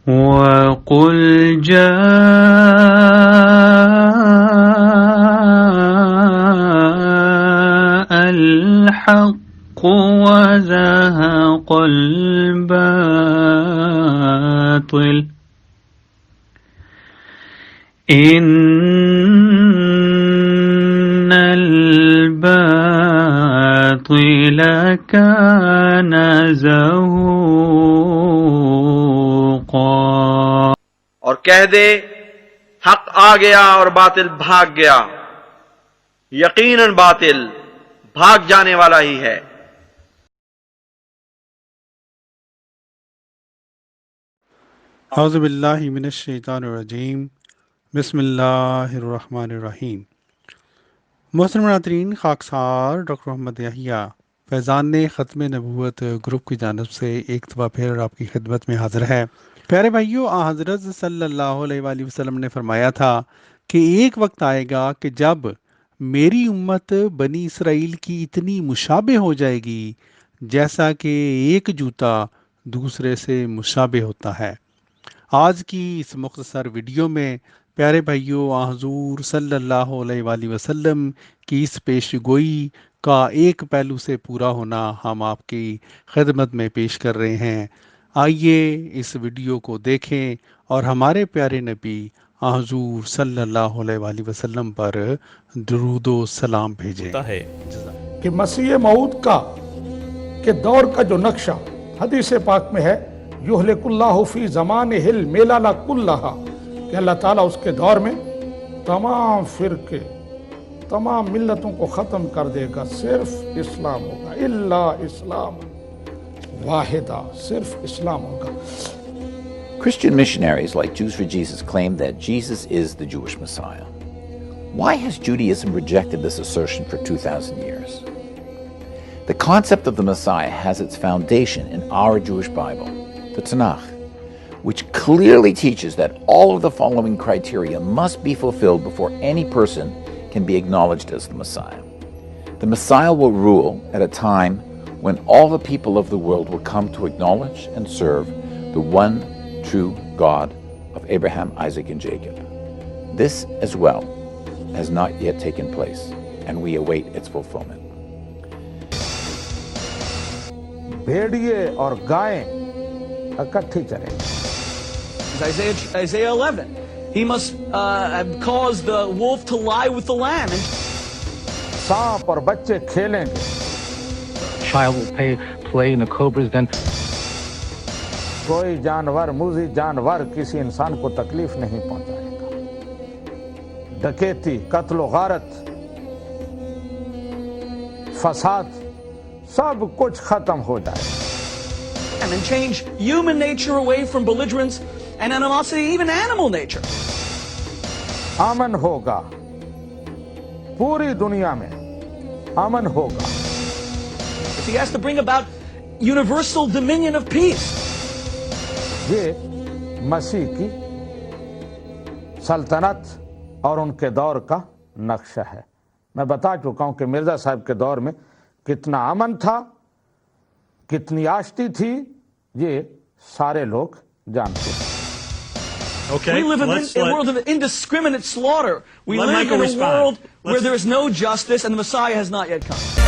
وَقُلْ جَاءَ الْحَقُّ وَزَهَقَ الْبَاطِلُ إِنَّ الْبَاطِلَ كَانَ زَهُوقًا۔ اور کہہ دے حق آ گیا اور باطل بھاگ گیا، یقیناً باطل بھاگ جانے والا ہی ہے۔ اعوذ باللہ من الشیطان الرجیم، بسم اللہ الرحمن الرحیم۔ محترم ناظرین، خاکسار ڈاکٹر محمد یحییٰ فیضان ختم نبوت گروپ کی جانب سے ایک دفعہ پھر آپ کی خدمت میں حاضر ہے۔ پیارے بھائیو، حضرت صلی اللہ علیہ وآلہ وسلم نے فرمایا تھا کہ ایک وقت آئے گا کہ جب میری امت بنی اسرائیل کی اتنی مشابہ ہو جائے گی جیسا کہ ایک جوتا دوسرے سے مشابہ ہوتا ہے۔ آج کی اس مختصر ویڈیو میں پیارے بھائیو، حضور صلی اللہ علیہ وآلہ وسلم کی اس پیش گوئی کا ایک پہلو سے پورا ہونا ہم آپ کی خدمت میں پیش کر رہے ہیں۔ آئیے اس ویڈیو کو دیکھیں اور ہمارے پیارے نبی حضور صلی اللہ علیہ وآلہ وسلم پر درود و سلام بھیجیں۔ کہ مسیح موعود کا کہ دور کا جو نقشہ حدیث پاک میں ہے، یہلک اللہ فی زمانہ المیلل کلھا، کہ اللہ تعالیٰ اس کے دور میں تمام فرقے، تمام ملتوں کو ختم کر دے گا، صرف اسلام ہوگا، الا اسلام واحدہ، صرف اسلام ہوگا۔ Christian missionaries like Jews for Jesus claim that Jesus is the Jewish Messiah. Why has Judaism rejected this assertion for 2,000 years? The concept of the Messiah has its foundation in our Jewish Bible, the Tanakh, which clearly teaches that all of the following criteria must be fulfilled before any person can be acknowledged as the Messiah. The Messiah will rule at a time when all the people of the world will come to acknowledge and serve the one true God of Abraham, Isaac, and Jacob. This as well has not yet taken place, and we await its fulfillment. بھیڑیے اور گائیں اکٹھی چلیں۔ Isaiah 11. He must cause the wolf to lie with the lamb. سانپ اور بچے کھیلیں گے۔ Child will play in the cobra's den. کوئی جانور، موذی جانور کسی انسان کو تکلیف نہیں پہنچائے گا۔ ڈکیتی، قتل و غارت، فساد، سب کچھ ختم ہو جائے گا۔ And change human nature away from belligerence and animosity, even animal nature. امن ہوگا، پوری دنیا میں امن ہوگا۔ He has to bring about universal dominion of peace. یہ مسیح کی سلطنت اور ان کے دور کا نقشہ ہے۔ میں بتا چکا ہوں کہ مرزا صاحب کے دور میں کتنا امن تھا، کتنی آشتی تھی، یہ سارے لوگ جانتے ہیں۔ We live in a world of indiscriminate slaughter. We live in a world where there is no justice and the Messiah has not yet come.